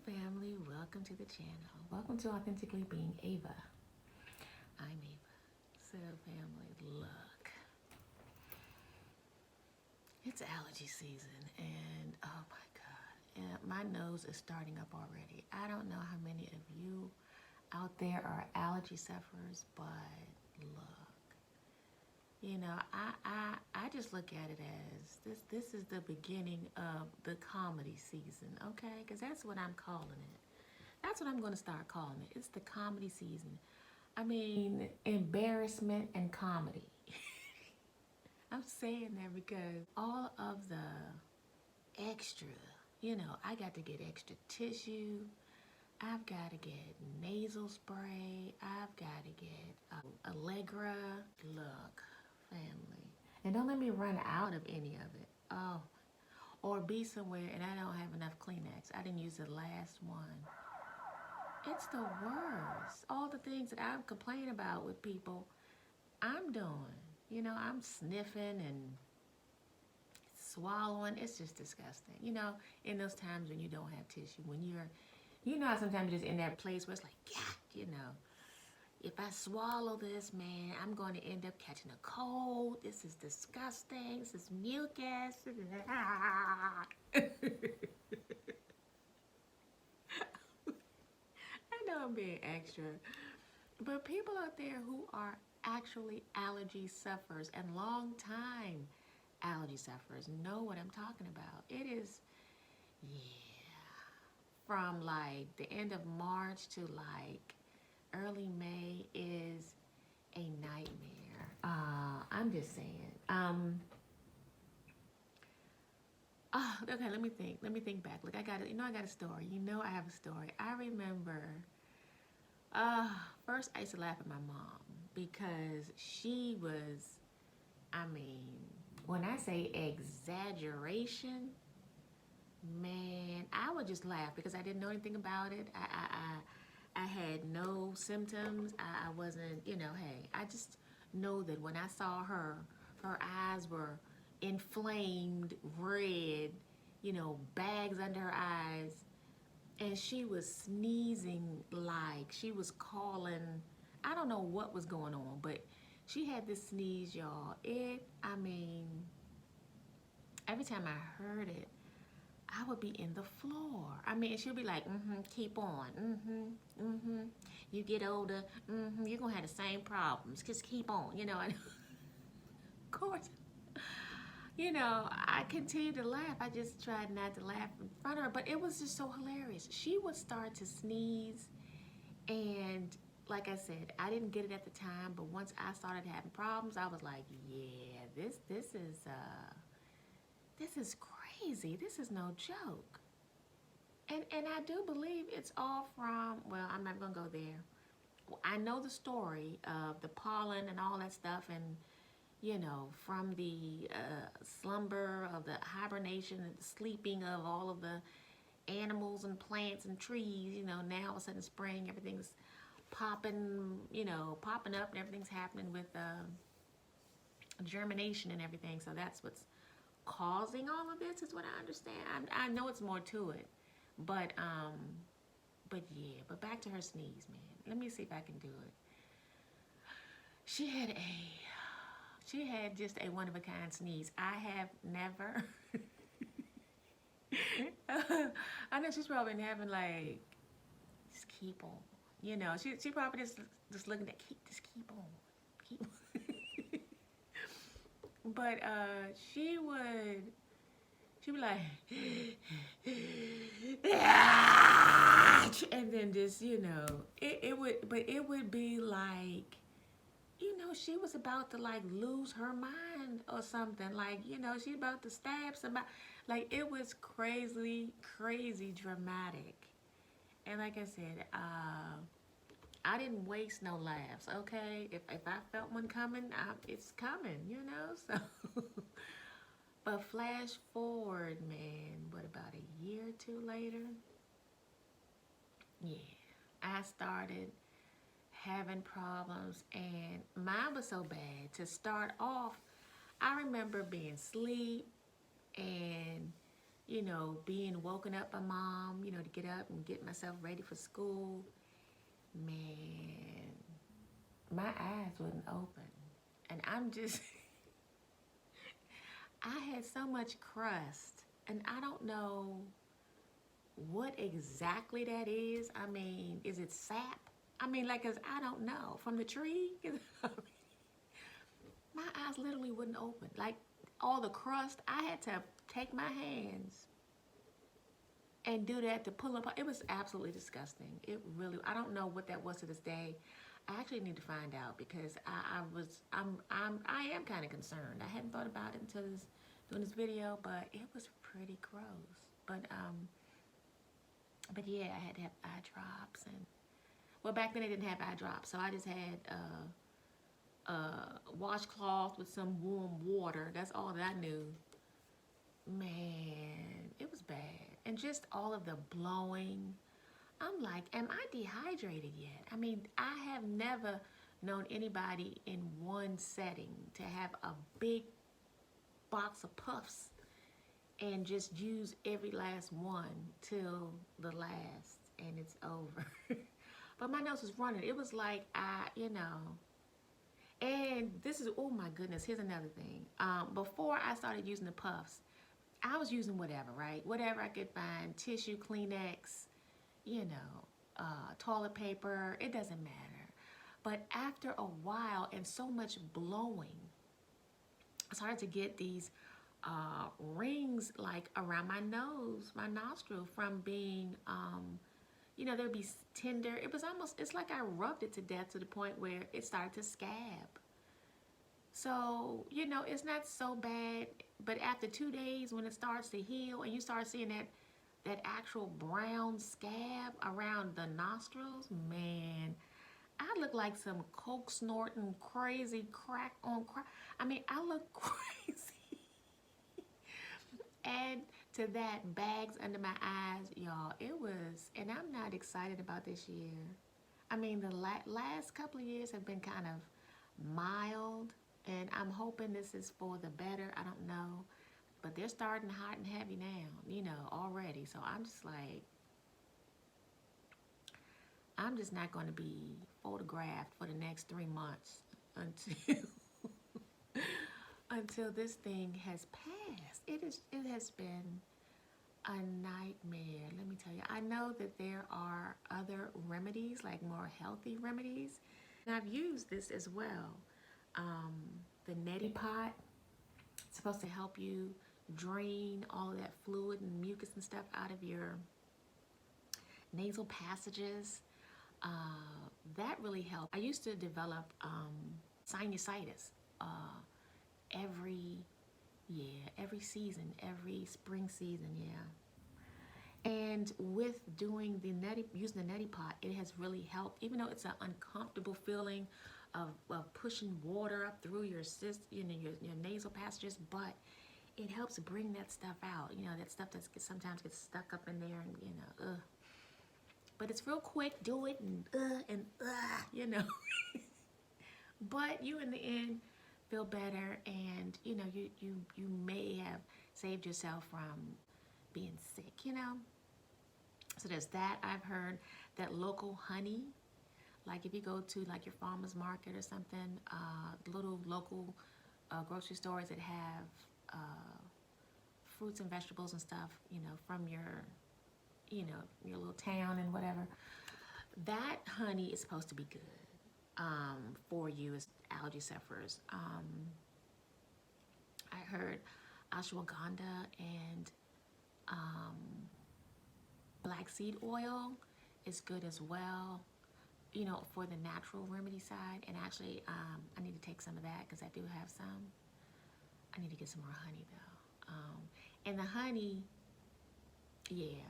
family, welcome to the channel. Welcome to Authentically Being Ava. I'm Ava. So family, look. It's allergy season and oh my God, my nose is starting up already. I don't know how many of you out there are allergy sufferers, but look, you know, I just look at it as this is the beginning of the comedy season, okay? Because that's what I'm calling it. That's what I'm going to start calling it. It's the comedy season. I mean, embarrassment and comedy. I'm saying that because all of the extra, I got to get extra tissue. I've got to get nasal spray. I've got to get Allegra. Look, family. And don't let me run out of any of it. Oh, or be somewhere and I don't have enough Kleenex. I didn't use the last one. It's the worst. All the things that I'm complaining about with people, I'm doing. I'm sniffing and swallowing. It's just disgusting. In those times when you don't have tissue, when how sometimes you're just in that place where it's like, yeah, if I swallow this, man, I'm going to end up catching a cold. This is disgusting. This is mucus. I know I'm being extra, but people out there who are actually allergy sufferers and long time allergy sufferers know what I'm talking about. It is, yeah, from like the end of March to like early May is a nightmare. I'm just saying. Okay, let me think back. Look, I got a story. I have a story. I remember, first I used to laugh at my mom because she was, I mean, when I say exaggeration, man, I would just laugh because I didn't know anything about it. I had no symptoms. I wasn't, hey, I just know that when I saw her eyes were inflamed, red, bags under her eyes, and she was sneezing like she was calling. I don't know what was going on, but she had this sneeze, y'all. I mean, every time I heard it, I would be in the floor. I mean, she'll be like, keep on, you get older, you're gonna have the same problems, just keep on, and of course, I continued to laugh. I just tried not to laugh in front of her, but it was just so hilarious. She would start to sneeze, and like I said, I didn't get it at the time, but once I started having problems, I was like, yeah, this is crazy. This is no joke. And I do believe it's all from, well, I'm not going to go there. I know the story of the pollen and all that stuff, and, from the slumber of the hibernation and the sleeping of all of the animals and plants and trees, now all of a sudden spring, everything's popping, popping up and everything's happening with germination and everything. So that's what's causing all of this is what I understand. I know it's more to it. But yeah, but back to her sneeze, man. Let me see if I can do it. She had just a one-of-a-kind sneeze. I have never, I know she's probably been having like, just keep on. She probably just looking at, just keep on. Keep on. But she'd be like, and then just, it would be like, she was about to like lose her mind or something. Like, she's about to stab somebody. Like, it was crazy, crazy dramatic. And like I said, I didn't waste no laughs, okay? If I felt one coming, it's coming, So, but flash forward, man, what, about a year or two later? Yeah, I started having problems, and mine was so bad. To start off, I remember being asleep and you know, being woken up by mom, you know, to get up and get myself ready for school, man, my eyes wouldn't open. And I'm just, I had so much crust, and I don't know what exactly that is. I mean, is it sap? I mean, like, 'cause I don't know. From the tree? My eyes literally wouldn't open. Like, all the crust, I had to take my hands and do that to pull up. It was absolutely disgusting. It really, I don't know what that was to this day. I actually need to find out because I am kind of concerned. I hadn't thought about it until doing this video, but it was pretty gross. But yeah, I had to have eye drops, and well, back then I didn't have eye drops, so I just had washcloth with some warm water. That's all that I knew. Man, it was bad. And just all of the blowing. I'm like, am I dehydrated yet? I mean, I have never known anybody in one setting to have a big box of puffs and just use every last one till the last and it's over. But my nose was running. It was like, you know, and this is, oh my goodness, here's another thing. Before I started using the puffs, I was using whatever, right? Whatever I could find, tissue, Kleenex, you know, toilet paper, it doesn't matter. But after a while and so much blowing, I started to get these rings like around my nose, my nostril from being, you know, there'd be tender. It was almost, it's like I rubbed it to death to the point where it started to scab. So, you know, it's not so bad, but after 2 days when it starts to heal and you start seeing that actual brown scab around the nostrils, man, I look like some coke snorting crazy crack on crack. I mean, I look crazy. Add to that, bags under my eyes, y'all. It was, and I'm not excited about this year. I mean, the last couple of years have been kind of mild, and I'm hoping this is for the better. I don't know, but they're starting hot and heavy now, you know, already. So I'm just like, I'm just not going to be photographed for the next 3 months until until this thing has passed. It has been a nightmare, let me tell you. I know that there are other remedies, like more healthy remedies, and I've used this as well. The neti pot, it's supposed to help you drain all of that fluid and mucus and stuff out of your nasal passages. That really helped. I used to develop sinusitis every season, every spring season, yeah. And with doing using the neti pot, it has really helped, even though it's an uncomfortable feeling of pushing water up through your your nasal passages, but it helps bring that stuff out. You know, that stuff that sometimes gets stuck up in there, and you know, But it's real quick. Do it and you know. But you, in the end, feel better, and you know, you may have saved yourself from being sick. You know. So there's that. I've heard that local honey, like if you go to like your farmer's market or something, little local grocery stores that have fruits and vegetables and stuff, you know, from your, you know, your little town and whatever, that honey is supposed to be good for you as allergy sufferers. I heard ashwagandha and black seed oil is good as well, you know, for the natural remedy side. And actually, I need to take some of that because I do have some. I need to get some more honey though. And the honey, yeah.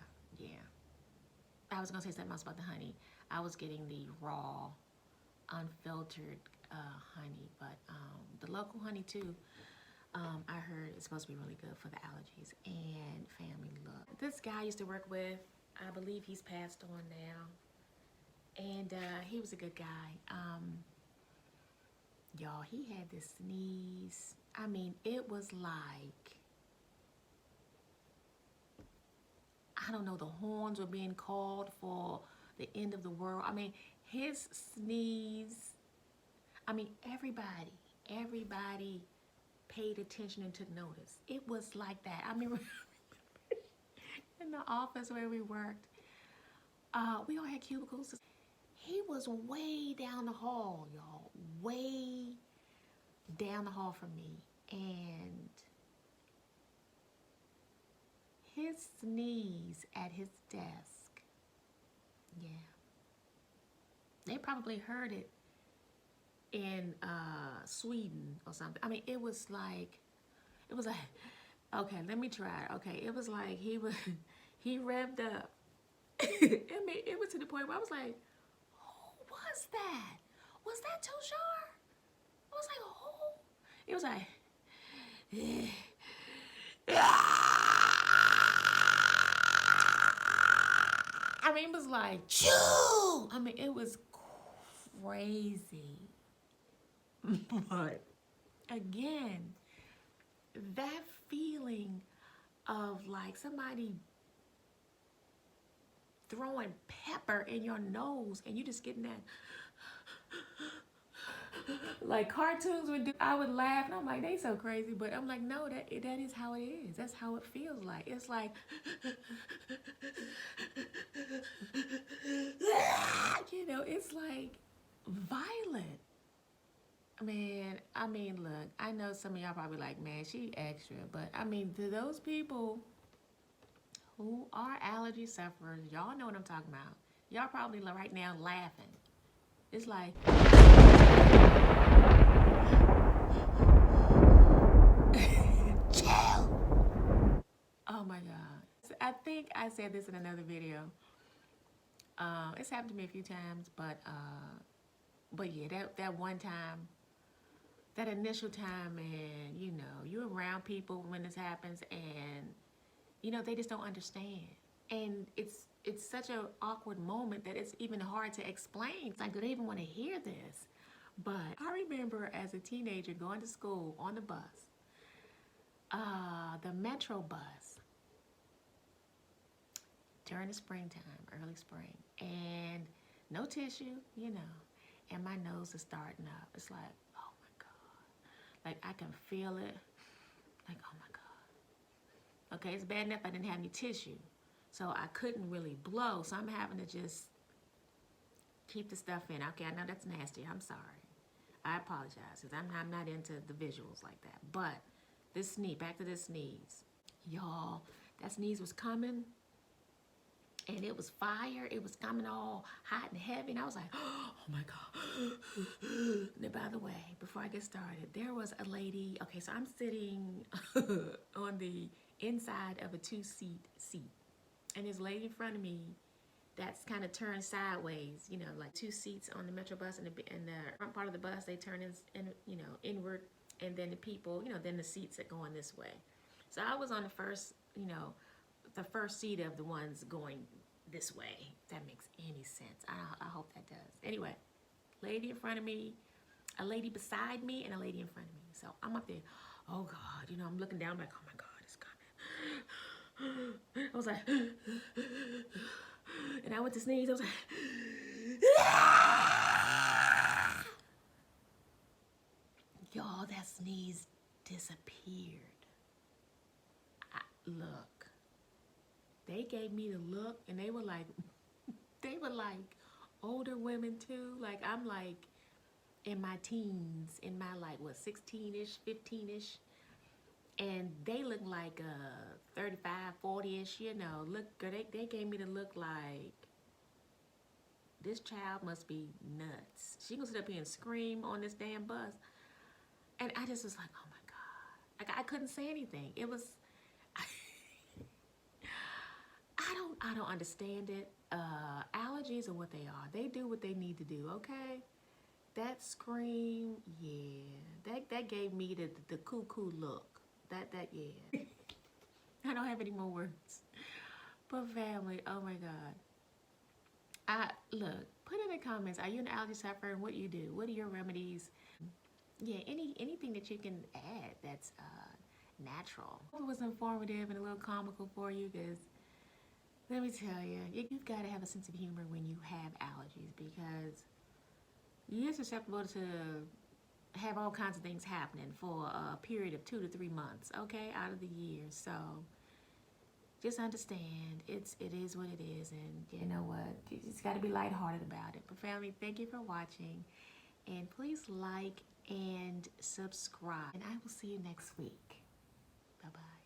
I was gonna say something else about the honey. I was getting the raw, unfiltered honey, but the local honey too, I heard it's supposed to be really good for the allergies. And family, look, this guy I used to work with, I believe he's passed on now, and he was a good guy. Y'all, he had this sneeze. I mean, it was like I don't know, the horns were being called for the end of the world. I mean, his sneeze, I mean, everybody paid attention and took notice. It was like that. I mean, in the office where we worked, we all had cubicles. He was way down the hall, y'all, way down the hall from me. And his sneeze at his desk, yeah, they probably heard it in Sweden or something. I mean, it was like, okay, let me try it. Okay, it was like he revved up. I mean, it was to the point where I was like, who was that? Was that Tushar? I was like, who? It was like, I mean, it was like, choo! I mean, it was crazy. But again, that feeling of like somebody throwing pepper in your nose and you just getting that, like cartoons would do. I would laugh and I'm like, they so crazy, but I'm like, no, that is how it is. That's how it feels like. It's like, you know, it's like violent. Man, I mean, look, I know some of y'all probably like, man, she extra, but I mean, to those people who are allergy sufferers, y'all know what I'm talking about. Y'all probably right now laughing. It's like, chill. Oh my God. I think I said this in another video. It's happened to me a few times, but yeah, that one time, that initial time, and you know, you're around people when this happens, and you know, they just don't understand. And it's such an awkward moment that it's even hard to explain. It's like, do they even want to hear this? But I remember as a teenager going to school on the bus, the metro bus, during the springtime, early spring, and no tissue, you know, and my nose is starting up. It's like, oh my God. Like, I can feel it. Like, oh my God. Okay, it's bad enough I didn't have any tissue, so I couldn't really blow, so I'm having to just keep the stuff in. Okay, I know that's nasty. I'm sorry. I apologize, because I'm not into the visuals like that. But this sneeze, back to this sneeze. Y'all, that sneeze was coming, and it was fire. It was coming all hot and heavy, and I was like, oh my God. Now, by the way, before I get started, there was a lady. Okay, so I'm sitting on the inside of a 2-seat seat, and this lady in front of me that's kind of turned sideways, you know, like 2 seats on the metro bus, and the front part of the bus, they turn in, you know, inward, and then the people, you know, then the seats that going this way. So I was on the first, you know, the first seat of the ones going this way. If that makes any sense. I hope that does. Anyway, lady in front of me, a lady beside me, and a lady in front of me. So I'm up there. Oh God, you know, I'm looking down, I'm like, oh my God, it's coming. I was like, and I went to sneeze. I was like, y'all, that sneeze disappeared. Look, they gave me the look, and they were like older women too. Like, I'm like in my teens, in my like, what, 16-ish, 15-ish. And they look like 35, 40-ish, you know. Look, they gave me the look like, this child must be nuts. She gonna sit up here and scream on this damn bus. And I just was like, oh my God. Like, I couldn't say anything. It was, I don't understand it. Allergies are what they are. They do what they need to do, okay? That scream, yeah. That gave me the cuckoo look. That yeah. I don't have any more words. But family, oh my God. Look, put in the comments, are you an allergy sufferer, and what do you do? What are your remedies? Yeah, anything that you can add that's natural. Hope it was informative and a little comical for you, because Let me tell you, you've got to have a sense of humor when you have allergies because you're susceptible to have all kinds of things happening for a period of 2 to 3 months, okay, out of the year. So just understand it is what it is, and you know what? You just got to be lighthearted about it. But family, thank you for watching, and please like and subscribe, and I will see you next week. Bye bye.